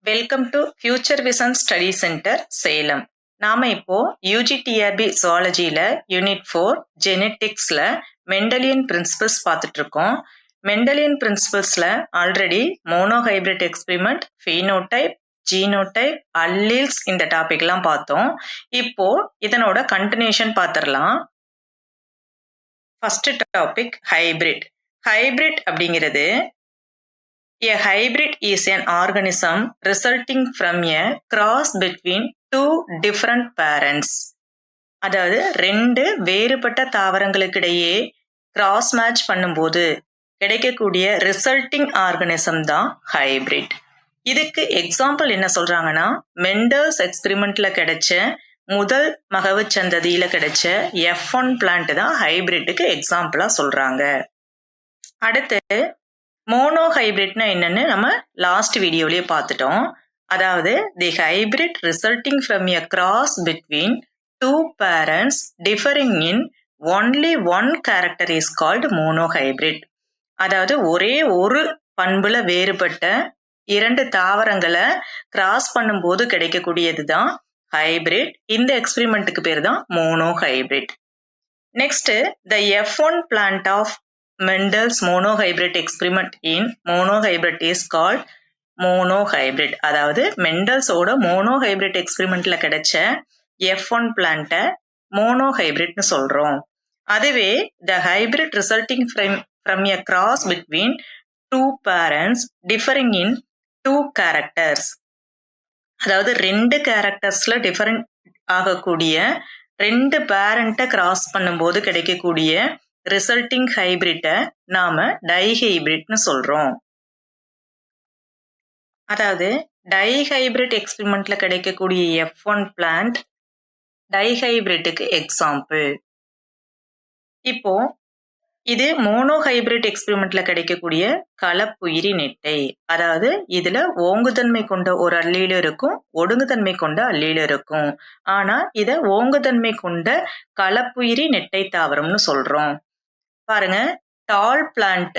Welcome to future vision study centre Salem. நாம இப்போ UGTRB ஜுவாலஜியில யூனிட் 4 ஜெனெட்டிக்ஸ்ல மெண்டலியன் பிரின்சிபல்ஸ் பார்த்துட்டு இருக்கோம். மெண்டலியன் பிரின்சிபல்ஸ்ல already monohybrid experiment, phenotype, genotype, alleles இந்த டாபிக்லாம் பார்த்தோம். இப்போ இதனோட கண்டினியூஷன் பார்த்துடலாம். First topic hybrid. ஹைபிரிட் அப்படிங்கிறது A hybrid is an organism resulting from a cross between two different parents. அதாவது ரெண்டு வேறுபட்ட தாவரங்களுக்கிடையே கிராஸ் மேட்ச் பண்ணும்போது கிடைக்கக்கூடிய ரிசல்ட்டிங் ஆர்கனிசம் தான் ஹைபிரிட். இதுக்கு எக்ஸாம்பிள் என்ன சொல்றாங்கன்னா, மெண்டல்ஸ் எக்ஸ்பிரிமெண்ட்ல கிடைச்ச முதல் மகவு சந்ததியில கிடைச்ச F1 பிளான்ட் தான் ஹைபிரிட்டுக்கு எக்ஸாம்பிளா சொல்றாங்க. அடுத்து மோனோஹைபிரிட்னா என்னன்னு நம்ம லாஸ்ட் வீடியோலயே பார்த்துட்டோம். அதாவது the hybrid resulting from a cross between two parents differing in only one character is called monohybrid. அதாவது ஒரே ஒரு பண்புல வேறுபட்ட இரண்டு தாவரங்களை கிராஸ் பண்ணும்போது கிடைக்கக்கூடியது தான் ஹைபிரிட். இந்த எக்ஸ்பிரிமெண்ட்டுக்கு பேர் தான் monohybrid. Next, the F1 plant of Mendel's monohybrid experiment in monohybrid is called monohybrid. அதாவது மெண்டல்ஸோட மோனோஹைபிரிட் எக்ஸ்பிரிமெண்ட்ல கிடைச்ச F1 பிளான்ட்டை மோனோஹைபிரிட்னு சொல்றோம். அதுவே the hybrid resulting from a cross between two parents differing in two characters, அதாவது ரெண்டு கேரக்டர்ஸ்ல டிஃபரெண்ட் ஆகக்கூடிய ரெண்டு பேரண்ட்டை கிராஸ் பண்ணும்போது கிடைக்கக்கூடிய ரிசல்ட்டிங் ஹைபிரிட்டை நாம டைஹைபிரிட்னு சொல்றோம். அதாவது டைஹைபிரிட் எக்ஸ்பிரிமெண்ட்ல கிடைக்கக்கூடிய F1 பிளான்ட் டைஹைபிரிட்டுக்கு எக்ஸாம்பிள். இப்போ இது மோனோஹைபிரிட் எக்ஸ்பிரிமெண்ட்ல கிடைக்கக்கூடிய கலப்புயிரி நெட்டை. அதாவது இதுல ஓங்குதன்மை கொண்ட ஒரு அல்லீல் இருக்கும், ஒடுங்குதன்மை கொண்ட அல்லீல் இருக்கும். ஆனா இத ஓங்குதன்மை கொண்ட கலப்புயிரி நெட்டை தாவரம்னு சொல்றோம். பாருங்க, டால் பிளான்ட்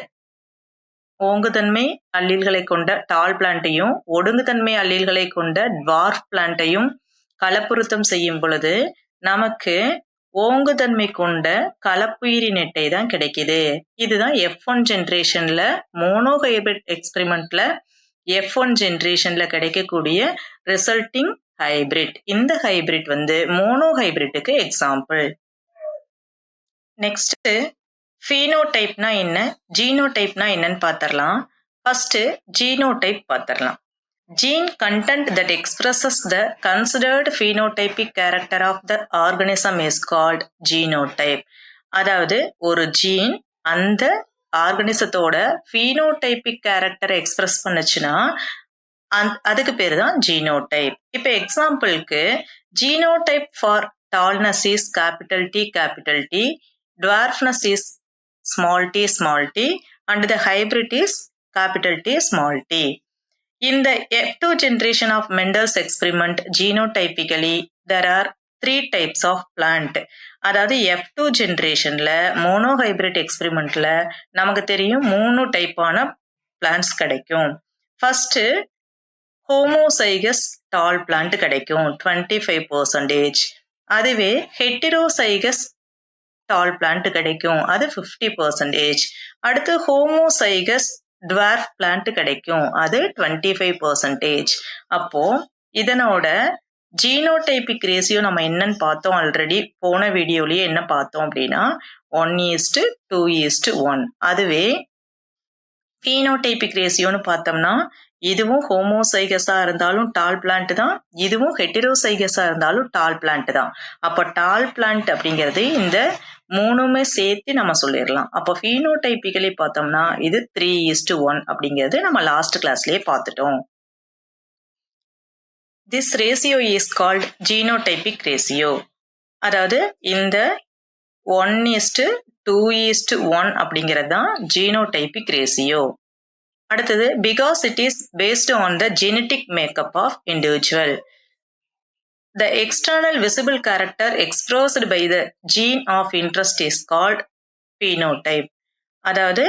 ஓங்குதன்மை அல்லீல்களை கொண்ட டால் பிளான்ட்டையும் ஒடுங்குதன்மை அல்லீல்களை கொண்ட டுவார்ஃப் பிளான்ட்டையும் கலப்புறுத்தம் செய்யும் பொழுது நமக்கு ஓங்குதன்மை கொண்ட கலப்புயிரி நெட்டை தான் கிடைக்குது. இதுதான் F1 ஜென்ரேஷன்ல மோனோஹைபிரிட் எக்ஸ்பிரிமெண்ட்ல F1 ஜென்ரேஷன்ல கிடைக்கக்கூடிய ரிசல்ட்டிங் ஹைபிரிட். இந்த ஹைபிரிட் மோனோஹைபிரிட்டுக்கு எக்ஸாம்பிள். நெக்ஸ்ட், ஃபீனோடைப்னா என்ன, ஜீனோடைப்னா என்னன்னு பார்த்துடலாம். ஃபர்ஸ்ட் ஜீனோடைப் பார்த்துடலாம். Gene content that expresses the considered phenotypic character of the organism is called genotype. அதாவது ஒரு ஜீன் அந்த ஆர்கனிசத்தோட phenotypic கேரக்டரை எக்ஸ்பிரஸ் பண்ணுச்சுன்னா அதுக்கு பேர் தான் ஜீனோடைப். இப்போ எக்ஸாம்பிளுக்கு genotype for tallness is capital T, dwarfness is small t, and the hybrid is capital T, small t. In the F2 generation of Mendel's experiment, genotypically, there are 3 types of plant. அதாவது F2 ஜென்ரேஷன்ல monohybrid எக்ஸ்பிரிமெண்ட்ல நமக்கு தெரியும் 3 டைப்பான plants கிடைக்கும். First homozygous tall plant கிடைக்கும் 25%. அதுவே heterozygous டால் plant கிடைக்கும், அது 50%. அடுத்து ஹோமோசைகஸ் டுவார்ஃப் பிளான்ட் கிடைக்கும், அது 25%. அப்போ இதனோட ஜீனோடைபிக் ரேஷியோ நம்ம என்னன்னு பார்த்தோம் ஆல்ரெடி. போன வீடியோலயே என்ன பார்த்தோம் அப்படின்னா 1:2:1. அதுவே ஃபீனோடைபிக் ரேஷியோன்னு பார்த்தோம்னா இதுவும் ஹோமோசைகஸா இருந்தாலும் டால் பிளான்ட் தான், இதுவும் ஹெட்டிரோசைகஸா இருந்தாலும் டால் பிளான்ட் தான். அப்போ டால் பிளான்ட் அப்படிங்கிறது இந்த மூணுமே சேர்த்து நம்ம சொல்லிடலாம். அப்போ ஃபீனோடைபிக்கலி பார்த்தோம்னா இது 3:1 அப்படிங்கிறது நம்ம லாஸ்ட் கிளாஸ்லயே பார்த்துட்டோம். This ratio is called genotypic ratio. அதாவது இந்த 1:2:1 அப்படிங்கிறது தான் ஜீனோடைபிக் ரேஷியோ. அடுத்தது, because it is based on the genetic makeup of individual. The external visible character expressed by the gene of interest is called phenotype. அதாவது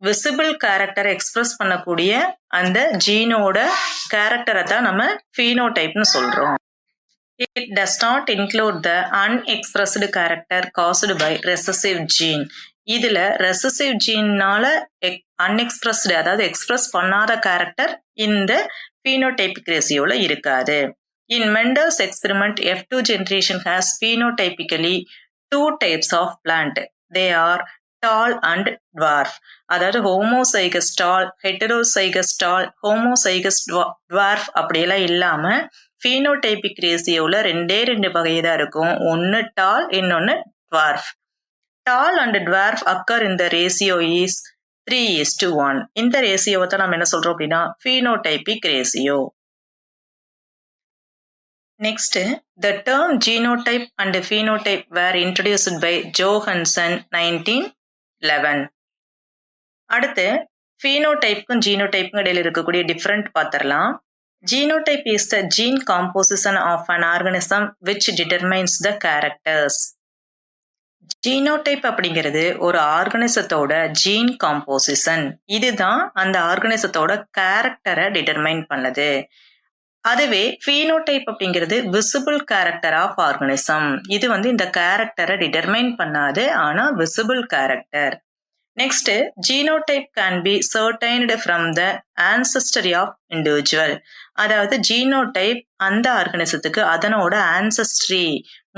visible கேரக்டரை express பண்ணக்கூடிய அந்த ஜீனோட கேரக்டரை தான் நம்ம ஃபீனோடைப்னு சொல்றோம். It does not include the unexpressed character caused by recessive gene. இதுல ரெசசிவ் ஜீன்னால அன்எக்ஸ்பிரஸ்டு அதாவது எக்ஸ்பிரஸ் பண்ணாத கேரக்டர் இந்த phenotypic ரேசியோல இருக்காது. In Mendel's experiment, F2 generation has phenotypically two types of plant. They are tall and dwarf. அதாவது homozygous tall, heterozygous tall, homozygous dwarf அப்படியெல்லாம் இல்லாம phenotypic ரேசியோல ரெண்டு வகைதான் இருக்கும். ஒன்னு tall, இன்னொன்னு dwarf. Tall and dwarf occur in the ratio is 3:1. இந்த ரேசியோவை தான் நம்ம என்ன சொல்றோம் அப்படின்னா phenotypic ratio. Next, the term genotype and phenotype were introduced by Johansen 1911. அடுத்து phenotypeக்கும் genotypeக்கும் இடையில இருக்கக்கூடிய டிஃபரண்ட் பார்த்துடலாம். Genotype is the gene composition of an organism which determines the characters. Genotype அப்படிங்கிறது ஒரு ஆர்கனிசத்தோட ஜீன் காம்போசிஷன். இதுதான் அந்த ஆர்கனிசத்தோட கேரக்டரை டிட்டர்மைன் பண்ணுது. அதுவே ஃபீனோடைப் அப்படிங்கிறது விசிபிள் கேரக்டர் ஆஃப் ஆர்கனிசம். இது இந்த கேரக்டரை டிட்டர்மைன் பண்ணாது, ஆனா visible character. Next, genotype can be ascertained from the ancestry of individual. அதாவது ஜீனோடைப் அந்த ஆர்கனிசத்துக்கு அதனோட ஆன்செஸ்ட்ரி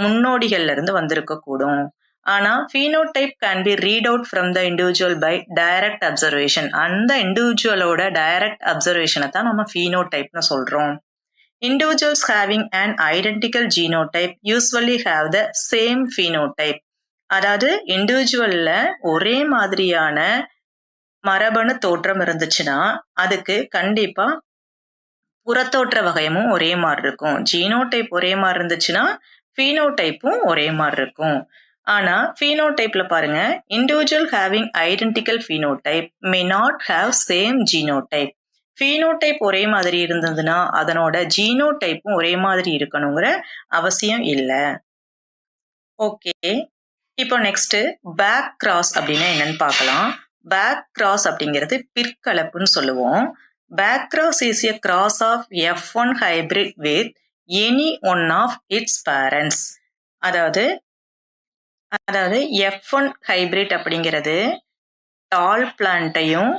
முன்னோடிகள்ல இருந்து வந்திருக்க கூடும். ஆனா phenotype can be read out from the individual by direct observation. அந்த இண்டிவிஜுவலோட டைரக்ட் அப்சர்வேஷனை தான் நம்ம phenotypeனு சொல்றோம். Individuals having an identical genotype usually have the same phenotype. அதாவது இண்டிவிஜுவல்ல ஒரே மாதிரியான மரபணு தோற்றம் இருந்துச்சுன்னா அதுக்கு கண்டிப்பா புறத்தோற்ற வகையமும் ஒரே மாதிரி இருக்கும். ஜீனோடைப் ஒரே மாதிரி இருந்துச்சுன்னா phenotypeம் ஒரே மாதிரி இருக்கும். ஆனா phenotypeல பாருங்க, individual having identical phenotype may not have same genotype. phenotype ஒரே மாதிரி இருந்ததுன்னா அதனோட ஜீனோடைப்பும் ஒரே மாதிரி இருக்கணுங்கிற அவசியம் இல்லை. ஓகே, இப்போ நெக்ஸ்ட் பேக் கிராஸ் அப்படின்னா என்னன்னு பார்க்கலாம். பேக் கிராஸ் அப்படிங்கிறது பிற்கலப்புன்னு சொல்லுவோம். Back cross is a cross of F1 hybrid with any one of its parents. அதாவது F1 ஹைபிரிட் அப்படிங்கிறது டால் பிளான்ட்டையும்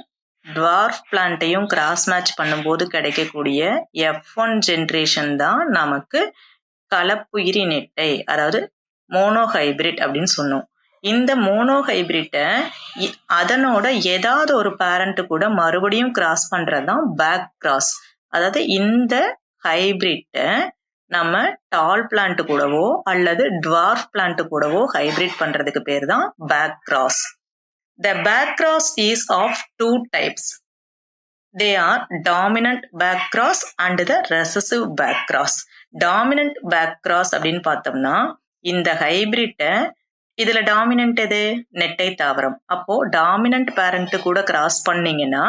டுவார்ஃப் பிளான்ட்டையும் கிராஸ் மேட்ச் பண்ணும்போது கிடைக்கக்கூடிய F1 ஜென்ரேஷன் தான் நமக்கு கலப்புயிரி நெட்டை, அதாவது மோனோ ஹைபிரிட் அப்படின்னு சொன்னோம். இந்த மோனோ ஹைபிரிட்டை அதனோட ஏதாவது ஒரு பேரண்ட் கூட மறுபடியும் கிராஸ் பண்றது தான் பேக் கிராஸ். அதாவது இந்த ஹைபிரிட்டை நம்ம டால் பிளான்ட் கூடவோ அல்லது டுவார்ஃப் பிளான்ட் கூடவோ ஹைபிரிட் பண்றதுக்கு பேர் தான் back cross. The back cross is of two types. They are dominant back cross and the recessive back cross. Dominant back cross அப்படின்னு பார்த்தோம்னா இந்த ஹைபிரிட்டை இதுல டாமினன்ட் எது? நெட்டை தாவரம். அப்போ டாமினன்ட் பேரண்ட் கூட கிராஸ் பண்ணீங்கன்னா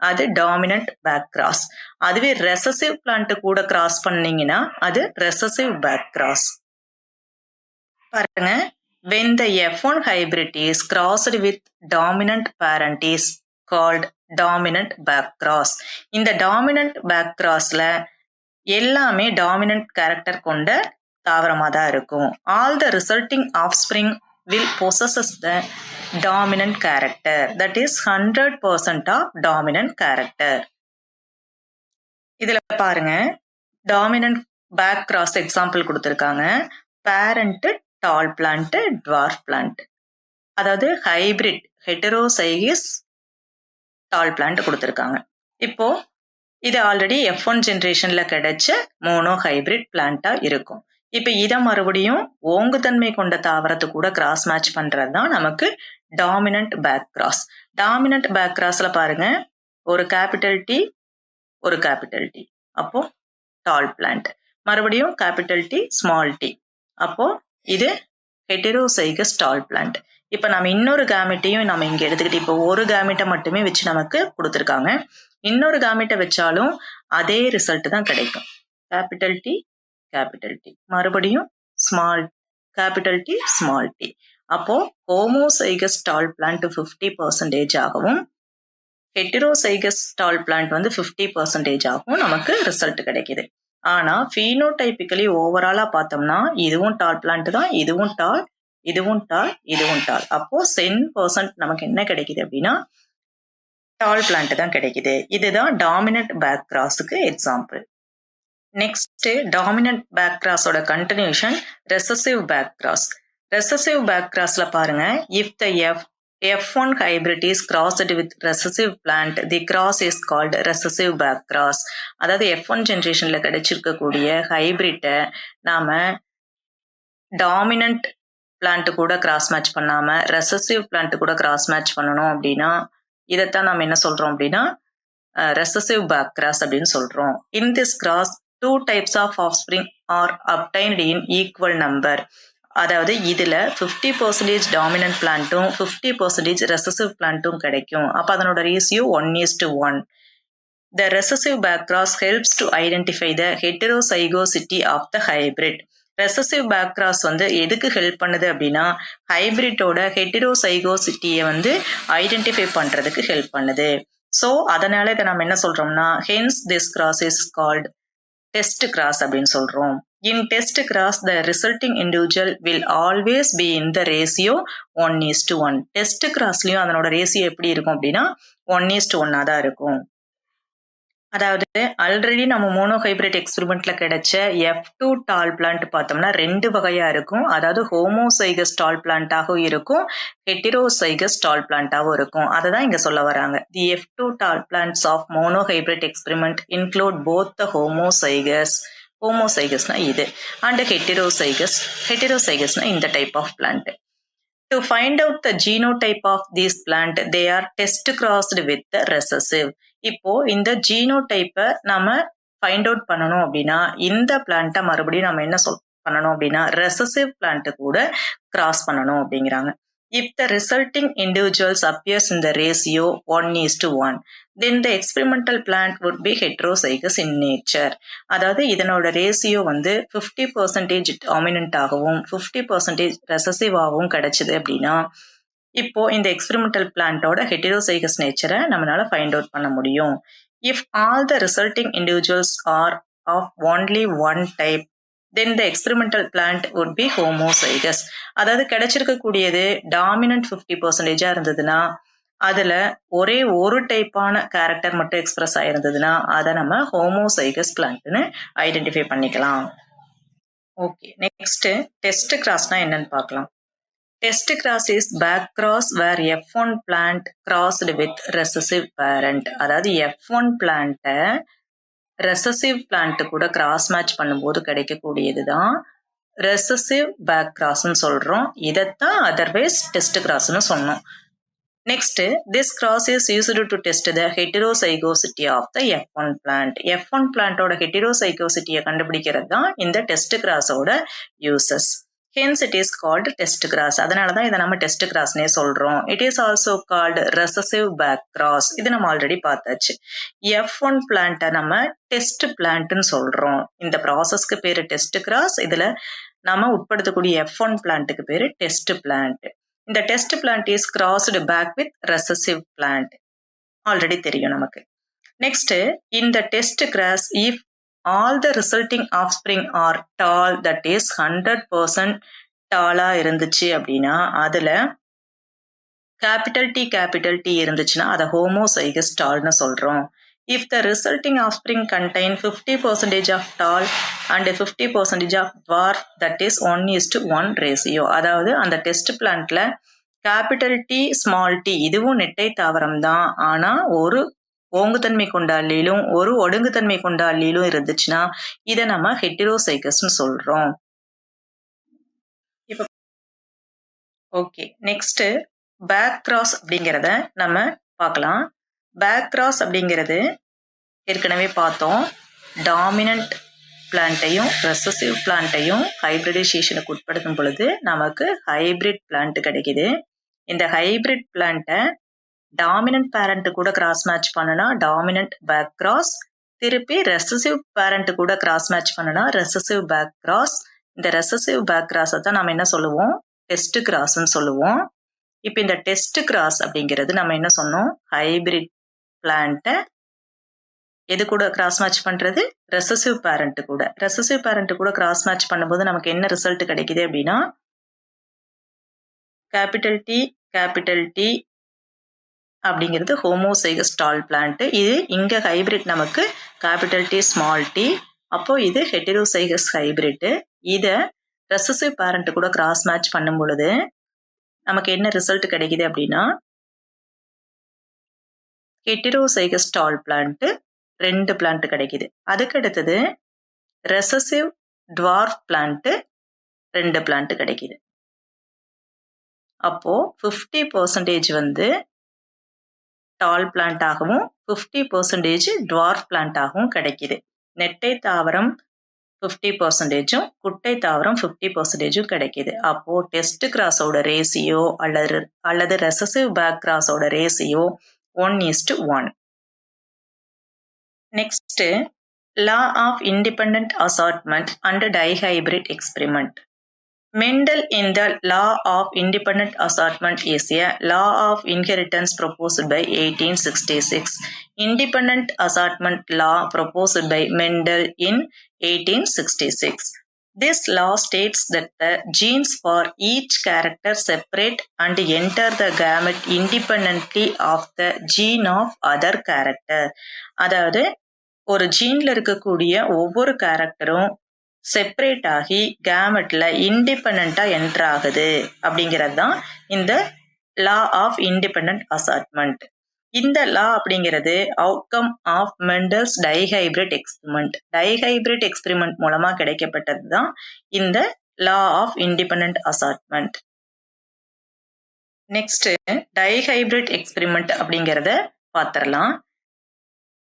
அது டாமினன்ட் பேக் கிராஸ். அதுவே ரெசசிவ் பிளான்ட் கூட கிராஸ் பண்ணீங்கன்னா அது ரெசசிவ் பேக் கிராஸ். பாருங்க, when the F1 hybrid is crossed with dominant parent is called dominant back cross. இந்த dominant back crossல எல்லாமே dominant character கொண்ட தாவரமா தான் இருக்கும். All the resulting offspring will possess the dominant character, that is 100% of dominant character. இதுல பாருங்க, dominant back cross example கொடுத்திருக்காங்க. Parent டால் plant, dwarf plant, அதாவது hybrid ஹெட்டரோசைகஸ் டால் plant கொடுத்துருக்காங்க. இப்போ இது ஆல்ரெடி F1 ஜென்ரேஷன்ல கிடைச்ச மோனோ ஹைபிரிட் பிளான்ட்டா இருக்கும். இப்போ இதை மறுபடியும் ஓங்குதன்மை கொண்ட தாவரத்து கூட கிராஸ் மேட்ச் பண்றது தான் நமக்கு dominant back cross. Dominant back கிராஸ்ல பாருங்க, ஒரு கேபிட்டல் டி ஒரு கேபிட்டல் டி, அப்போ டால் பிளான்ட், மறுபடியும் கேபிட்டல் டி ஸ்மால் டி, அப்போ இது ஹெட்டரோசைகஸ் டால் பிளான்ட். இப்போ நம்ம இன்னொரு கேமெட்டையும் நம்ம இங்கே எடுத்துக்கிட்டு இப்போ ஒரு கேமெட்டை மட்டுமே வச்சு நமக்கு கொடுத்துருக்காங்க. இன்னொரு கேமெட்டை வச்சாலும் அதே ரிசல்ட் தான் கிடைக்கும். கேபிட்டல் டி கேபிட்டல் டி, மறுபடியும் small capital T small D. அப்போ ஹோமோசைகஸ் டால் பிளான்ட் 50% ஆகவும் ஹெட்டிரோசைகஸ் டால் பிளான்ட் வந்து 50% ஆகும் நமக்கு ரிசல்ட் கிடைக்குது. ஆனா ஃபீனோடைபிக்கலி ஓவராலா பார்த்தோம்னா இதுவும் டால் பிளான்ட் தான், இதுவும் டால், இதுவும் டால், இதுவும் டால். அப்போ 10% நமக்கு என்ன கிடைக்குது அப்படின்னா டால் பிளான்ட் தான் கிடைக்குது. இதுதான் டாமினன்ட் பேக் கிராஸுக்கு எக்ஸாம்பிள். நெக்ஸ்ட் டாமினன்ட் பேக் கிராஸோட continuation recessive back cross. Recessive back கிராஸ்ல பாருங்க, if the F1 hybrid is crossed with recessive plant, the cross is called recessive back cross. அதாவது F1 ஜென்ரேஷன்ல கிடைச்சிருக்கக்கூடிய ஹைபிரிட்டை நாம டாமினன்ட் பிளான்ட் கூட cross match பண்ணாம recessive plant கூட cross match பண்ணணும் அப்படின்னா இதைத்தான் நம்ம என்ன சொல்றோம் அப்படின்னா recessive back cross அப்படின்னு சொல்றோம். In this cross, two types of offspring are obtained in equal number. அதாவது இதுல 50% டாமினன்ட் பிளான்ட்டும் 50% ரெசசிவ் பிளான்ட்டும் கிடைக்கும். அப்ப அதனோட ratio 1:1. The recessive back cross helps to identify the heterozygosity of the hybrid. Recessive back cross வந்து எதுக்கு help பண்ணுது அப்படின்னா ஹைபிரிட்டோட ஹெட்டிரோசைகோசிட்டியை வந்து ஐடென்டிஃபை பண்றதுக்கு ஹெல்ப் பண்ணுது. ஸோ அதனால இதை நம்ம என்ன சொல்றோம்னா hence this cross is called test cross அப்படின்னு சொல்றோம். In test cross, the resulting individual will always be in the ratio 1:1. Test crossலயும் அதனோட ரேசியோ எப்படி இருக்கும் அப்படின்னா 1:1 தான் இருக்கும். அதாவது ஆல்ரெடி நம்ம மோனோஹைபிரிட் எக்ஸ்பெரிமெண்ட்ல கிடைச்ச F2 டால் பிளான்ட் பார்த்தோம்னா 2 வகையா இருக்கும். அதாவது ஹோமோசைகஸ் டால் பிளான்ட்டாகவும் இருக்கும், ஹெட்டிரோசைகஸ் டால் பிளான்ட்டாகவும் இருக்கும். அதை தான் இங்க சொல்ல வராங்க. The F2 tall plants of monohybrid experiment include both the ஹோமோசைகஸ்னா இது அண்ட் ஹெட்டிரோசைகஸ்னா இந்த type of plant. To find out the genotype of this plant, they are test crossed with the recessive. இப்போ இந்த ஜீனோடைப்பை நம்ம ஃபைண்ட் அவுட் பண்ணணும் அப்படின்னா இந்த பிளான்ட்டை மறுபடியும் நம்ம என்ன பண்ணணும் அப்படின்னா ரெசசிவ் பிளான்ட் கூட கிராஸ் பண்ணணும் அப்படிங்கிறாங்க. If the resulting individuals appears in the ratio 1:1, then the experimental plant would be heterozygous in nature. அதாவது இதனோட ரேசியோ வந்து 50% டாமினன்ட் ஆகவும் 50% ரெசசிவ் ஆகவும் கிடைச்சது அப்படின்னா இப்போ இந்த எக்ஸ்பெரிமெண்டல் பிளான்ட்டோட ஹெட்டிரோசைகஸ் நேச்சரை நம்மளால ஃபைண்ட் அவுட் பண்ண முடியும். If all the resulting individuals are of only one type, then the experimental plant would be homozygous. அதாவது கிடைச்சிருக்கக்கூடியது டாமினன்ட் 50% இருந்ததுன்னா அதுல ஒரே ஒரு டைப்பான கேரக்டர் மட்டும் எக்ஸ்பிரஸ் ஆயிருந்ததுன்னா அதை நம்ம ஹோமோசைகஸ் பிளான்ட்னு ஐடென்டிஃபை பண்ணிக்கலாம். ஓகே, நெக்ஸ்ட் டெஸ்ட் கிராஸ்னா என்னன்னு பார்க்கலாம். Test cross is back cross where F1 plant crossed with recessive parent. அதாவது F1 பிளான்ட்டை ரெசசிவ் பிளான்ட் கூட கிராஸ் மேட்ச் பண்ணும்போது கிடைக்கக்கூடியது தான் ரெசசிவ் பேக் கிராஸ்ன்னு சொல்றோம். இதைத்தான் அதர்வைஸ் டெஸ்ட் கிராஸ்ன்னு சொன்னோம். Next, this cross is used to test the heterozygosity of the F1 plant. F1 பிளான்ட்டோட ஹெட்டிரோசைகோசிட்டியை கண்டுபிடிக்கிறது தான் இந்த டெஸ்ட் கிராஸோட uses. Hence it is called test cross. அதனால தான் இதை நம்ம டெஸ்ட் கிராஸ்னே சொல்றோம். It is also called recessive back cross. இது நம்ம ஆல்ரெடி பார்த்தாச்சு. F1 பிளான்ட்டை நம்ம டெஸ்ட் பிளான்ட்னு சொல்றோம். இந்த ப்ராசஸ்க்கு பேரு டெஸ்ட் கிராஸ். இதுல நம்ம உட்படுத்தக்கூடிய F1 பிளான்ட்டுக்கு பேரு டெஸ்ட் பிளான்ட். இந்த test plant is crossed back with recessive plant. Already தெரியும் நமக்கு. நெக்ஸ்ட், இந்த test cross if all the resulting offspring are tall, that is 100% டாலா இருந்துச்சு அப்படின்னா அதுல கேபிட்டல் T இருந்துச்சுன்னா அதை ஹோமோசைகஸ் டால்னு சொல்றோம். If the resulting offspring contain 50% of tall and 50% of dwarf, that is 1:1 ratio. அதாவது அந்த டெஸ்ட் பிளான்ட்ல கேபிட்டல் T ஸ்மால் t இதுவும் நெட்டை தாவரம் தான், ஆனா ஒரு ஓங்குத்தன்மை கொண்ட அல்லீலும் ஒரு ஒடுங்குத்தன்மை கொண்ட அல்லீலும் இருந்துச்சுன்னா இதை நம்ம ஹெட்டிரோசைகஸ்னு சொல்றோம். இப்போ ஓகே, நெக்ஸ்ட் பேக் கிராஸ் அப்படிங்கிறத நம்ம பார்க்கலாம். பேக் கிராஸ் அப்படிங்கிறது ஏற்கனவே பார்த்தோம். டாமினன்ட் பிளான்ட்டையும் ரெசசிவ் பிளான்ட்டையும் ஹைபிரிடைசேஷனுக்கு உட்படுத்தும் பொழுது நமக்கு ஹைபிரிட் பிளான்ட் கிடைக்குது. இந்த ஹைபிரிட் பிளான்ட்டை டாமினன்ட் பேரண்ட் கூட கிராஸ் மேட்ச் பண்ணுனா டாமினன்ட் பேக் கிராஸ், திருப்பி ரெசசிவ் பேரண்ட் கூட கிராஸ் மேட்ச் பண்ணுனா ரெசசிவ் பேக் கிராஸ். இந்த ரெசசிவ் பேக் கிராஸை தான் நம்ம என்ன சொல்லுவோம், டெஸ்ட் கிராஸ்ன்னு சொல்லுவோம். இப்போ இந்த டெஸ்ட் கிராஸ் அப்படிங்கிறது நம்ம என்ன சொன்னோம், ஹைபிரிட் பிளான்ட்டை எது கூட கிராஸ் மேட்ச் பண்றது? ரெசசிவ் பேரண்ட் கூட. ரெசசிவ் பேரண்ட் கூட கிராஸ் மேட்ச் பண்ணும்போது நமக்கு என்ன ரிசல்ட் கிடைக்குது அப்படின்னா கேபிட்டல் டி அப்படிங்கிறது ஹோமோசைகஸ் டால் பிளான்ட். இது இங்க ஹைபிரிட் நமக்கு கேபிட்டல் டி ஸ்மால் டி. அப்போ இது ஹெட்டரோசைகஸ் ஹைபிரிட். இதை ரெசசிவ் பேரண்ட் கூட கிராஸ் மேட்ச் பண்ணும் பொழுது நமக்கு என்ன ரிசல்ட் கிடைக்குது அப்படின்னா ஹெட்டரோசைகஸ் டால் பிளான்ட் 2 பிளான்ட் கிடைக்குது. அதுக்கு அடுத்தது ரெசசிவ் டுவார்ஃப் பிளான்ட் 2 பிளான்ட் கிடைக்குது. அப்போ 50% வந்து டால் பிளான்ட் ஆகவும் 50% டுவார்ஃப் பிளான்ட் ஆகவும் கிடைக்குது. நெட்டை தாவரம் 50%, குட்டை தாவரம் 50% கிடைக்குது. அப்போ டெஸ்ட் கிராஸோட ரேசியோ அல்லது recessive back கிராஸோட ratio 1:1. Next law of independent assortment and dihybrid experiment. Mendel in the law of independent assortment is a law of inheritance proposed by 1866. Independent assortment law proposed by Mendel in 1866. This law states that the genes for each character separate and enter the gamete independently of the gene of other character. அதாவது ஒரு ஜீன்ல இருக்கக்கூடிய ஒவ்வொரு கேரக்டரும் separate ஆகி கேமெட்ல இண்டிபெண்டா enter ஆகுது அப்படிங்கிறது தான் இந்த லா ஆஃப் இண்டிபெண்டன்ட் அசார்ட்மெண்ட். இந்த லா அப்படிங்கிறது outcome of Mendel's dihybrid experiment. Dihybrid experiment மூலமா கிடைக்கப்பட்டது தான் இந்த law of independent assortment. Next dihybrid experiment அப்படிங்கிறத பார்த்திடலாம்.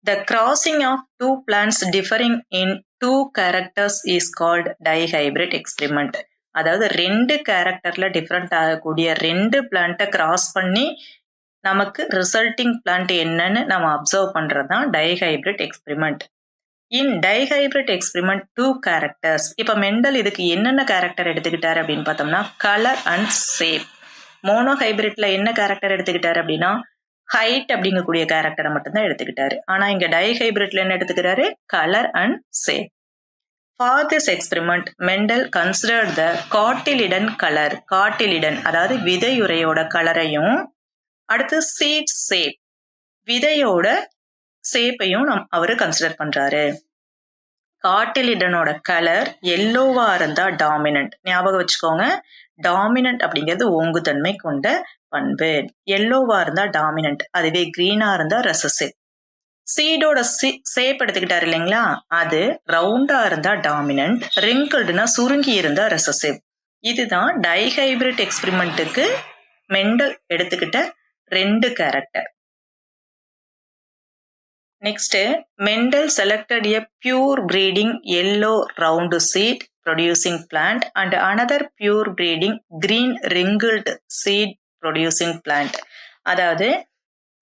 The crossing of two plants differing in two characters is called dihybrid experiment. அதாவது 2 கேரக்டர்ல டிஃபரெண்ட் ஆகக்கூடிய 2 பிளான்ட்டை கிராஸ் பண்ணி நமக்கு ரிசல்ட்டிங் பிளான்ட் என்னன்னு நம்ம அப்சர்வ் பண்றது தான் டைஹைபிரிட் எக்ஸ்பெரிமெண்ட். இன் டைஹைபிரிட் எக்ஸ்பெரிமெண்ட் 2 கேரக்டர்ஸ். இப்போ மெண்டல் இதுக்கு என்னென்ன கேரக்டர் எடுத்துக்கிட்டாரு அப்படின்னு பார்த்தோம்னா கலர் அண்ட் ஷேப். மோனோஹைபிரிட்ல என்ன கேரக்டர் எடுத்துக்கிட்டாரு அப்படின்னா ஹைட் அப்படிங்கக்கூடிய கேரக்டரை மட்டும்தான் எடுத்துக்கிட்டாரு. ஆனா இங்க டைஹைபிரிட்ல என்ன எடுத்துக்கிறாரு? Colour and shape. For this experiment Mendel considered the cotyledon colour. Cotyledon அதாவது விதையுறையோட கலரையும் அடுத்து சீட் ஷேப் விதையோட ஷேப்பையும் அவரு கன்சிடர் பண்றாரு. காட்டிலிடனோட கலர் எல்லோவா இருந்தா டாமினன்ட். ஞாபகம் வச்சுக்கோங்க, டாமினன்ட் அப்படிங்கிறது ஓங்குதன்மை கொண்ட பண்பு. எல்லோவா இருந்தா டாமினன்ட், அதுவே கிரீனா இருந்தா ரெசசிவ். சீடோட ஷேப் எடுத்துக்கிட்டாரு இல்லைங்களா, அது ரவுண்டா இருந்தா டாமினன்ட், ரிங்கிள்டுனா சுருங்கி இருந்தா ரெசசிவ். இதுதான் டைஹைபிரிட் எக்ஸ்பெரிமெண்ட்டுக்கு மெண்டல் எடுத்துக்கிட்ட 2 character. Next, Mendel selected a pure breeding yellow round seed producing plant and another pure breeding green ringled seed producing plant. அதாவது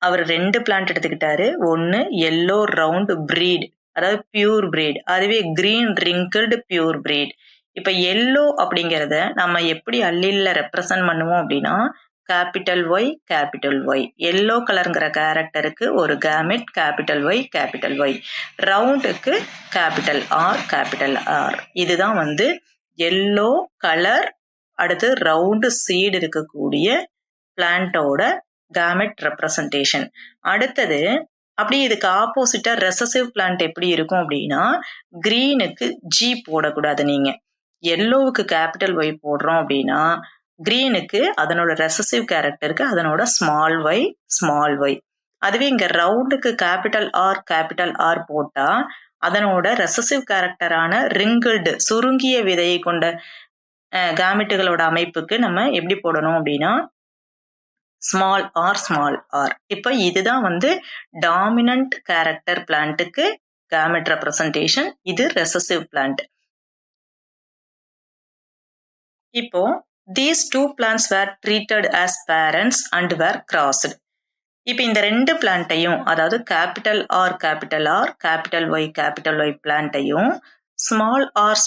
அவர் 2 பிளான்ட் எடுத்துக்கிட்டாரு. ஒன்னு எல்லோ ரவுண்ட் பிரீட், அதாவது பியூர் பிரீட், அதுவே green wrinkled pure breed. இப்ப yellow அப்படிங்கிறத நம்ம எப்படி அல்லீல்ல ரெப்ரசன்ட் பண்ணுவோம் அப்படின்னா capital Y capital Y. Yellow கலருங்கிற கேரக்டருக்கு ஒரு gamete capital Y capital Y, ரவுண்டுக்கு கேபிட்டல் ஆர் கேபிட்டல் ஆர். இதுதான் வந்து எல்லோ கலர் அடுத்து ரவுண்டு சீடு இருக்கக்கூடிய பிளான்ட்டோட கேமெட் ரெப்ரசன்டேஷன். அடுத்தது அப்படி இதுக்கு ஆப்போசிட்டா ரெசசிவ் பிளான்ட் எப்படி இருக்கும் அப்படின்னா கிரீனுக்கு ஜி போடக்கூடாது. நீங்க எல்லோவுக்கு கேபிட்டல் ஒய் போடுறோம் அப்படின்னா கிரீனுக்கு அதனோட ரெசசிவ் கேரக்டருக்கு அதனோட ஸ்மால் ஒய். அதுவே இங்க ரவுண்டுக்கு கேபிட்டல் ஆர் போட்டா அதனோட ரெசசிவ் கேரக்டரான ரிங்கிள்டு சுருங்கிய விதையை கொண்ட கேமெட்டுகளோட அமைப்புக்கு நம்ம எப்படி போடணும் அப்படின்னா ஸ்மால் ஆர். இப்ப இதுதான் வந்து டாமினன்ட் கேரக்டர் பிளான்ட்டுக்கு கேமெட் ரெப்ரசன்டேஷன். இது ரெசசிவ் பிளான்ட். இப்போ these 2 plants were treated as parents and were crossed. இப்போ இந்த 2 பிளான்ட்டையும், அதாவது கேபிட்டல் ஆர் கேபிட்டல் ஒய் பிளான்ட்டையும் ஸ்மால் ஆர்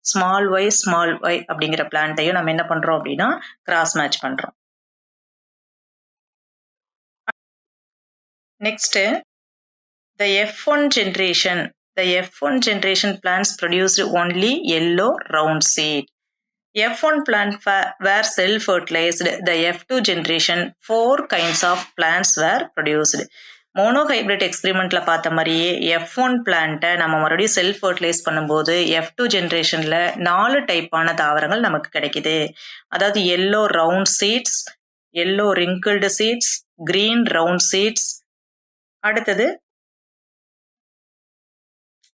ஸ்மால் ஒய் அப்படிங்கிற பிளான்ட்டையும் நம்ம என்ன பண்றோம் அப்படின்னா கிராஸ் மேட்ச் பண்றோம். Next, the F1 generation plants produced only yellow round seed. F1 plant were self-fertilized. The F2 generation 4 kinds of plants were produced. Monohybrid எக்ஸ்பெரிமெண்ட்ல பார்த்த மாதிரியே F1 பிளான்ட்டை நம்ம மறுபடியும் செல்ஃப் ஃபர்டிலைஸ் பண்ணும்போது F2 ஜென்ரேஷன்ல 4 டைப்பான தாவரங்கள் நமக்கு கிடைக்குது. அதாவது yellow round seeds, yellow wrinkled seeds, green round seeds, அடுத்தது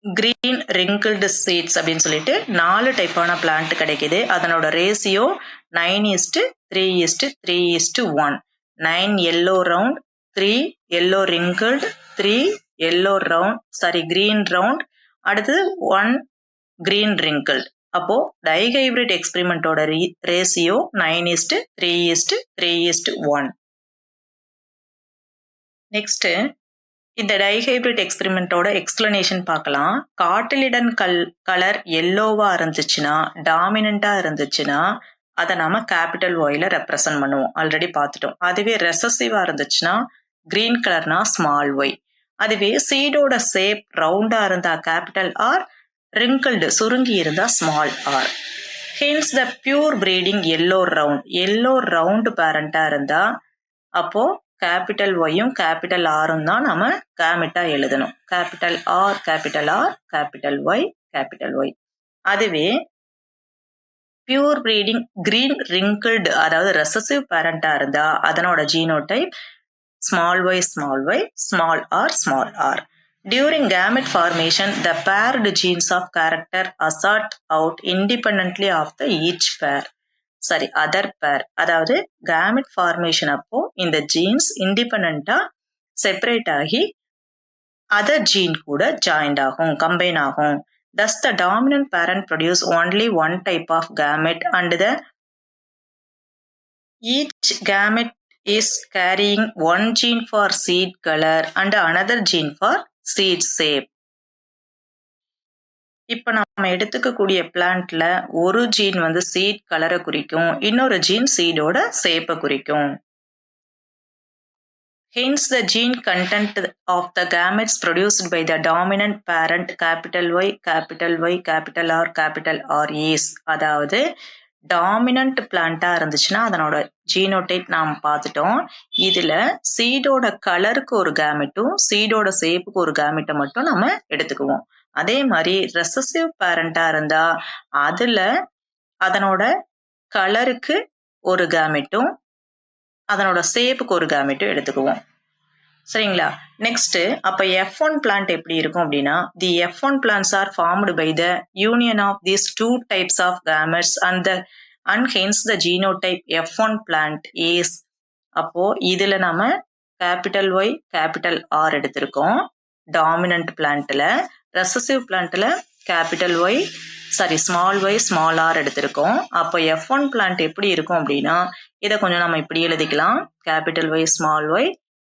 கிரீன் ரிங்கிள்டு சீட்ஸ் அப்படின்னு சொல்லிட்டு 4 டைப்பான பிளான்ட் கிடைக்குது. அதனோட ratio 9:3:3:1. 9 yellow round, 3 yellow wrinkled, 3 yellow green round, அடுத்தது 1 கிரீன் ரிங்கிள்டு. அப்போ டைஹைபிரிட் எக்ஸ்பெரிமெண்டோட ரேசியோ 9:3:3:1. நெக்ஸ்ட், இந்த டைஹைபிரிட் எக்ஸ்பெரிமெண்டோட எக்ஸ்பிளனேஷன் பார்க்கலாம். காட்டிலிடன் கலர் எல்லோவா இருந்துச்சுன்னா, டாமினண்டா இருந்துச்சுன்னா அதை நாம கேபிட்டல் ஒய்ல ரெப்ரசன்ட் பண்ணுவோம். ஆல்ரெடி பார்த்துட்டோம். அதுவே ரெசசிவா இருந்துச்சுன்னா கிரீன் கலர்னா ஸ்மால் ஒய். அதுவே சீடோட சேப் ரவுண்டா இருந்தா கேபிட்டல் ஆர், ரிங்கிள்டு சுருங்கி இருந்தா small R. Hence the pure breeding yellow round பேரண்டா இருந்தா அப்போ கேபிட்டல் ஒய்யும் கேபிட்டல் ஆரும் தான் நம்ம கேமிட்டா எழுதணும். Capital R, capital R, capital Y. அதுவே பியூர் பிரீடிங் கிரீன் ரிங்கிள்டு அதாவது ரெசசிவ் பேரண்டா இருந்தா அதனோட genotype small Y, small r. During gamete formation, the paired genes of character assert out independently of the each pair. Other பேர். அதாவது gamete formation அப்போ இந்த jeans இண்டிபெண்டா separate ஆகி அதர் ஜீன் கூட ஜாயிண்ட் ஆகும், கம்பைன் ஆகும். Thus the dominant parent produce only one type of gamete and each gamete is carrying one gene for seed color and another gene for seed shape. இப்போ நம்ம எடுத்துக்கக்கூடிய பிளான்ட்ல ஒரு gene seat கலரை குறிக்கும், இன்னொரு gene சீடோட சேப்பை குறிக்கும். Hence the gene content of the gametes produced by the dominant parent capital Y, capital R is. அதாவது dominant பிளான்ட்டா இருந்துச்சுன்னா அதனோட ஜீனோடைப் நாம் பார்த்துட்டோம். இதுல சீடோட கலருக்கு ஒரு கேமெட்டும் சீடோட சேப்புக்கு ஒரு கேமெட்டை மட்டும் நம்ம எடுத்துக்குவோம். அதே மாதிரி ரெசசிவ் பேரண்டா இருந்தா அதுல அதனோட கலருக்கு ஒரு கேமெட்டும் அதனோட சேப்புக்கு ஒரு கேமெட்டும் எடுத்துக்குவோம். சரிங்களா? நெக்ஸ்ட், அப்ப F1 பிளான்ட் எப்படி இருக்கும் அப்படின்னா, the F1 plants are formed by the union of these 2 types of gametes and hence the genotype F1 plant is. அப்போ இதுல நாம கேபிட்டல் ஒய், கேபிட்டல் ஆர் எடுத்திருக்கோம் டாமினன்ட் பிளான்ட்ல. ரெசசிவ் பிளான்ட்ல capital Y small Y, small R எடுத்திருக்கோம். அப்போ F1 plant எப்படி இருக்கும் அப்படின்னா, இதை கொஞ்சம் நம்ம இப்படி எழுதிக்கலாம். Capital Y, small Y,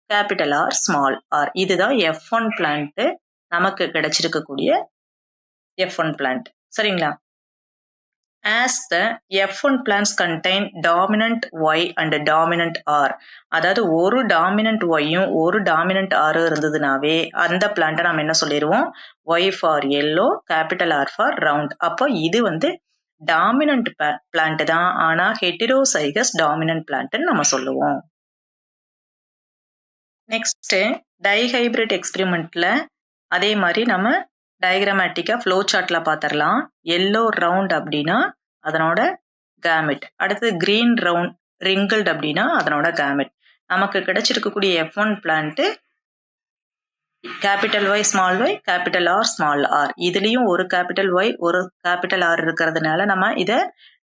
capital R, small r. இதுதான் F1 பிளான்ட் நமக்கு கிடைச்சிருக்கக்கூடிய F1 பிளான்ட். சரிங்களா? As the F1 plants contain dominant Y and dominant R. அதாவது ஒரு டாமினன்ட் ஒய்யும் ஒரு டாமினன்ட் ஆர் இருந்ததுனாவே அந்த பிளான்ட்டை நம்ம என்ன சொல்லிடுவோம்? Y for yellow, capital R for round. அப்போ இது டாமினன்ட் பிளான்ட் தான், ஆனா ஹெட்டிரோசைகஸ் டாமினன்ட் பிளான்ட்னு நம்ம சொல்லுவோம். நெக்ஸ்ட், டைஹைபிரிட் எக்ஸ்பெரிமெண்ட்ல அதே மாதிரி நம்ம டயக்ராமேட்டிக்கா ஃப்ளோ சார்ட்ல பார்த்துடலாம். எல்லோ ரவுண்ட் அப்படின்னா அதனோட கேமெட், அடுத்து கிரீன் ரவுண்ட் ரிங்கிள்டு அப்படின்னா அதனோட கேமெட். நமக்கு கிடைச்சிருக்கக்கூடிய F1 plant capital Y, small Y, capital R, small r. இதுலயும் ஒரு கேபிட்டல் ஒய் ஒரு கேபிட்டல் ஆர் இருக்கிறதுனால நம்ம இதை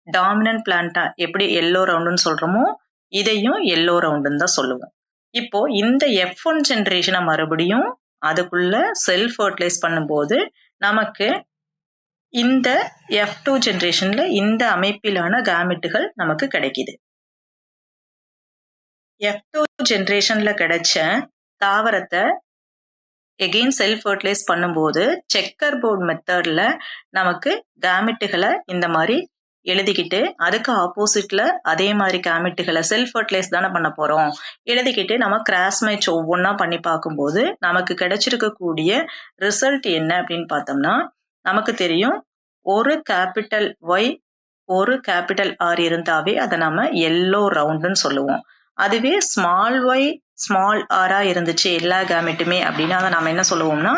டாமினன்ட் பிளான்ட்டா எப்படி எல்லோ ரவுண்டுன்னு சொல்றோமோ இதையும் எல்லோ ரவுண்டுன்னு தான் சொல்லுவோம். இப்போ இந்த F1 ஜென்ரேஷனை மறுபடியும் அதுக்குள்ள செல்ஃப் ஃபர்டிலைஸ் பண்ணும்போது நமக்கு இந்த F2 ஜென்ரேஷன்ல இந்த அமைப்பிலான கேமெட்டுகள் நமக்கு கிடைக்குது. F2 ஜென்ரேஷன்ல கிடைச்ச தாவரத்தை எகெயின் செல்ஃப் ஃபர்டிலைஸ் பண்ணும்போது செக்கர் போர்டு மெத்தட்ல நமக்கு கேமெட்டுகளை இந்த மாதிரி எழுதிக்கிட்டு அதுக்கு ஆப்போசிட்ல அதே மாதிரி கேமெட்டுகளை செல்ஃப் ஃபர்டிலைஸ் தானே பண்ண போறோம். எழுதிக்கிட்டு நம்ம கிராஸ் மேட்ச் ஒவ்வொன்றா பண்ணி பார்க்கும்போது நமக்கு கிடைச்சிருக்கக்கூடிய ரிசல்ட் என்ன அப்படின்னு பார்த்தோம்னா, நமக்கு தெரியும் ஒரு கேபிட்டல் ஒய் ஒரு கேபிட்டல் ஆர் இருந்தாவே அதை நம்ம எல்லோ ரவுண்டுன்னு சொல்லுவோம். அதுவே ஸ்மால் ஒய் ஸ்மால் ஆரா இருந்துச்சு எல்லா கேமெட்டுமே அப்படின்னா அதை நம்ம என்ன சொல்லுவோம்னா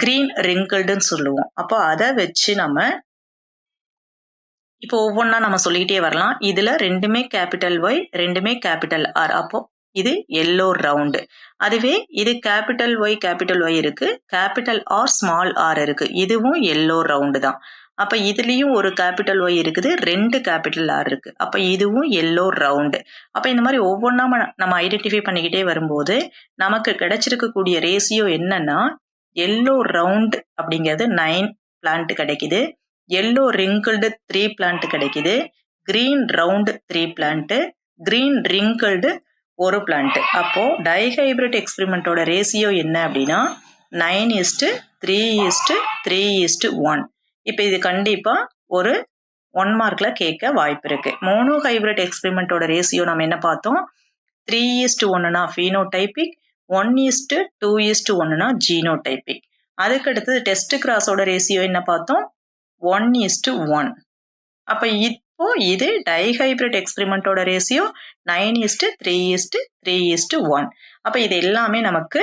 கிரீன் ரிங்கிள்டுன்னு சொல்லுவோம். அப்போ அதை வச்சு நம்ம இப்போ ஒவ்வொன்றா நம்ம சொல்லிக்கிட்டே வரலாம். இதுல ரெண்டுமே கேபிட்டல் ஒய் ரெண்டுமே கேபிட்டல் ஆர், அப்போ இது எல்லோ ரவுண்டு. அதுவே இது கேபிட்டல் ஒய் இருக்கு, கேபிட்டல் ஆர் ஸ்மால் ஆர் இருக்கு, இதுவும் எல்லோ ரவுண்டு தான். அப்ப இதுலயும் ஒரு கேபிட்டல் ஒய் இருக்குது, ரெண்டு கேபிட்டல் ஆர் இருக்கு, அப்ப இதுவும் எல்லோ ரவுண்டு. அப்ப இந்த மாதிரி ஒவ்வொன்றா நம்ம ஐடென்டிஃபை பண்ணிக்கிட்டே வரும்போது நமக்கு கிடைச்சிருக்கக்கூடிய ரேஷியோ என்னன்னா எல்லோ ரவுண்ட் அப்படிங்கிறது 9 பிளான்ட் கிடைக்குது, எல்லோ ரிங்கிள்டு 3 பிளான்ட் கிடைக்குது, green round 3 plant, green wrinkled ஒரு பிளான்ட். அப்போ டைஹைபிரிட் எக்ஸ்பெரிமெண்டோட ரேஷியோ என்ன அப்படின்னா 9:3:3:1. இப்போ இது கண்டிப்பா ஒரு 1 மார்க்ல கேட்க வாய்ப்பு இருக்கு. மோனோ ஹைபிரிட் எக்ஸ்பெரிமெண்டோட ரேஷியோ நம்ம என்ன பார்த்தோம், 3:1னா ஃபீனோடைபிக், 1:2:1னா ஜீனோடைபிக். அதுக்கு அடுத்தது டெஸ்ட் கிராஸோட ரேஷியோ என்ன பார்த்தோம், 1:1. அப்ப இப்போ இது டைஹைபிரிட் எக்ஸ்பெரிமெண்டோட ரேஷியோ 9:3:3:1. அப்ப இது எல்லாமே நமக்கு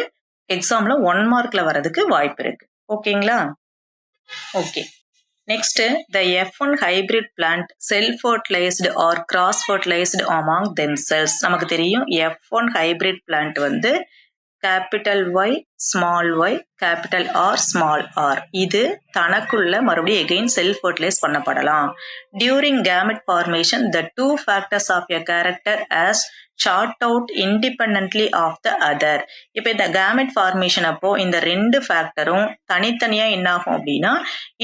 எக்ஸாம்ல 1 மார்க்ல வரதுக்கு வாய்ப்பு இருக்கு. ஓகேங்களா? Okay. Next, the F1 hybrid plant self-fertilized or cross-fertilized among themselves. நமக்கு தெரியும் F1 hybrid plant வந்து capital Y small Y capital R small R, இது தனக்குள்ள மறுபடியும் எகெயின் செல்ஃப் ஃபர்டிலைஸ் பண்ணப்படலாம். During gamete formation the two factors of a character assort out independently of the other. இப்போ இந்த gamete formation அப்போ இந்த ரெண்டு ஃபேக்டரும் தனித்தனியா என்ன ஆகும் அப்படின்னா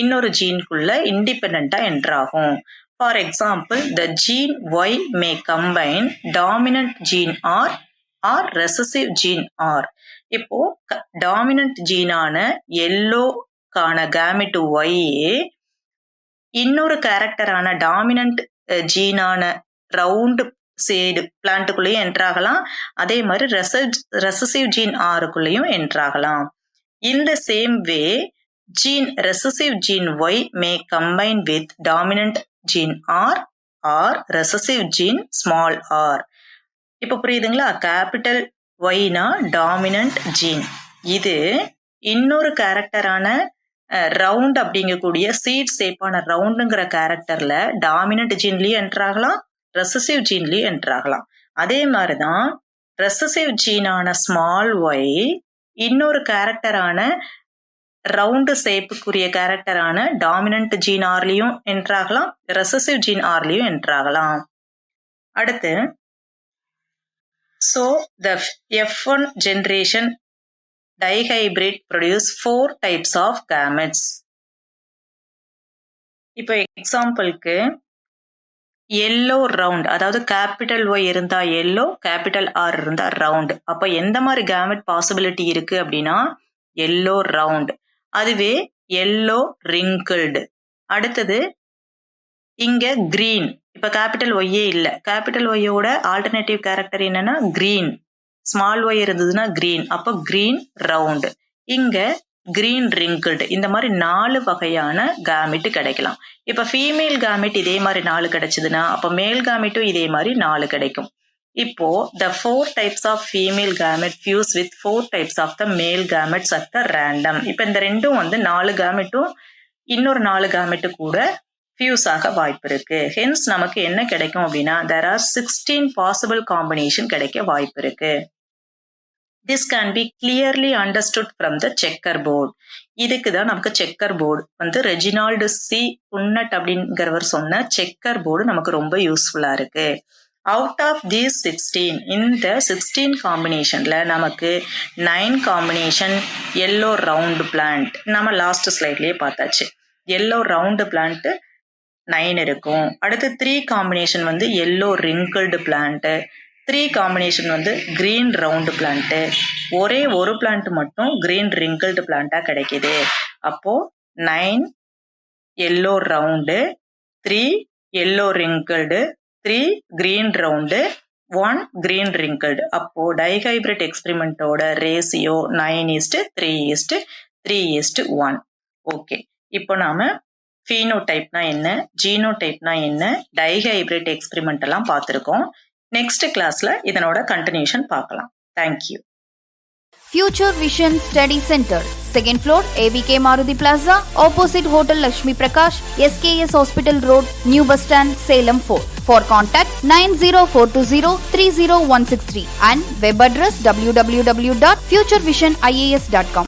இன்னொரு ஜீனுக்குள்ள இண்டிபெண்டா என்டர் ஆகும். For example, the gene Y may combine dominant gene R R recessive gene r. இப்போ டாமினன்ட் ஜீனான எல்லோக்கான கேமெட் ஒய்யே இன்னொரு கேரக்டரான டாமினன்ட் ஜீனான ரவுண்ட் சேடு பிளான்ட்டுக்குள்ளேயும் என்ட்ராகலாம், அதே மாதிரி ரெசசிவ் ஜீன் ஆருக்குள்ளேயும் என்ட்ராகலாம். In the same way gene recessive gene Y may combine with dominant gene R R recessive gene small R. இப்போ புரியுதுங்களா? கேபிட்டல் ஒய்னா டாமினன்ட் ஜீன், இது இன்னொரு கேரக்டரான ரவுண்ட் அப்படிங்கக்கூடிய சீட் ஷேப்பான ரவுண்டுங்கிற கேரக்டர்ல டாமினன்ட் ஜீன்லயும் என்ட்ராகலாம், ரெசசிவ் ஜீன்லயும் என்ட்ராகலாம். அதே மாதிரிதான் ரெசசிவ் ஜீனான ஸ்மால் ஒய் இன்னொரு கேரக்டரான ரவுண்டு ஷேப்புக்குரிய கேரக்டரான டாமினன்ட் ஜீன் ஆர்லயும் என்ட்ராகலாம், ரெசசிவ் ஜீன் ஆர்லயும் என்ட்ராகலாம். அடுத்து, so the F1 generation dihybrid produce 4 types of gametes. இப்போ எக்ஸாம்பிளுக்கு எல்லோ ரவுண்ட், அதாவது கேபிட்டல் ஒய் இருந்தா எல்லோ, கேபிட்டல் ஆர் இருந்தா ரவுண்ட். அப்போ எந்த மாதிரி கேமெட் பாசிபிலிட்டி இருக்கு அப்படின்னா எல்லோ ரவுண்ட், அதுவே எல்லோ ரிங்கிள்டு. அடுத்தது இங்க கிரீன், இப்ப கேபிட்டல் ஒய்யே இல்ல, கேபிட்டல் ஒய்யோட ஆல்டர்னேட்டிவ் கேரக்டர் என்னன்னா கிரீன், ஸ்மால் ஒய் இருந்ததுன்னா கிரீன், அப்போ கிரீன் ரவுண்ட். இங்க கிரீன் ரிங்கிள்டு. இந்த மாதிரி 4 வகையான கேமெட் கிடைக்கலாம். இப்ப ஃபீமேல் கேமெட் இதே மாதிரி 4 கிடைச்சதுன்னா அப்ப மேல் கேமெட்டும் இதே மாதிரி 4 கிடைக்கும். இப்போ the 4 types of female gamete fuse with 4 types of the male gametes at the random. இப்ப இந்த ரெண்டும் வந்து 4 கேமெட்டும் இன்னொரு 4 கேமெட்டு கூட ஃபியூஸ் ஆக வாய்ப்பு இருக்கு. ஹென்ஸ் நமக்கு என்ன கிடைக்கும் அப்படின்னா there are 16 possible combination கிடைக்க வாய்ப்பு இருக்கு. This can be clearly understood from the checkerboard. இதுக்கு தான் நமக்கு செக்கர் போர்டு வந்து ரெஜினால்டு சி புன்னட் அப்படிங்கிறவர் சொன்ன செக்கர் போர்டு நமக்கு ரொம்ப யூஸ்ஃபுல்லா இருக்கு. அவுட் ஆஃப் தீஸ் 16, இந்த 16 காம்பினேஷன்ல நமக்கு 9 காம்பினேஷன் எல்லோ ரவுண்ட் பிளான்ட் நம்ம லாஸ்ட் ஸ்லைட்லயே பார்த்தாச்சு. எல்லோ ரவுண்டு பிளான்ட் 9 இருக்கும். அடுத்து 3 காம்பினேஷன் வந்து எல்லோ ரிங்கிள்டு பிளான்ட், 3 காம்பினேஷன் வந்து கிரீன் ரவுண்டு பிளான்ட், ஒரே ஒரு பிளான்ட் மட்டும் கிரீன் ரிங்கிள்டு பிளான்ட்டா கிடைக்குது. அப்போ 9 yellow round, 3 yellow wrinkled, 3 green round, 1 green wrinkled. அப்போ டைஹைபிரிட் எக்ஸ்பெரிமெண்டோட ரேசியோ 9:3:3:1. ஓகே, இப்போ நாம ஃபீனோடைப்னா என்ன, ஜீனோடைப்னா என்ன, டைஹைபிரிட் எக்ஸ்பெரிமெண்ட் எல்லாம் பார்த்துருக்கோம். நெக்ஸ்ட் கிளாஸ்ல இதனோட கண்டினியூஷன் பார்க்கலாம். Thank you. Future Vision Study Center, 2nd floor, ABK Maruti Plaza, opposite Hotel Lakshmi Prakash, SKS Hospital Road, New Bus Stand, Salem 4. For contact 90420 30163 and web address www.futurevision.ias.com.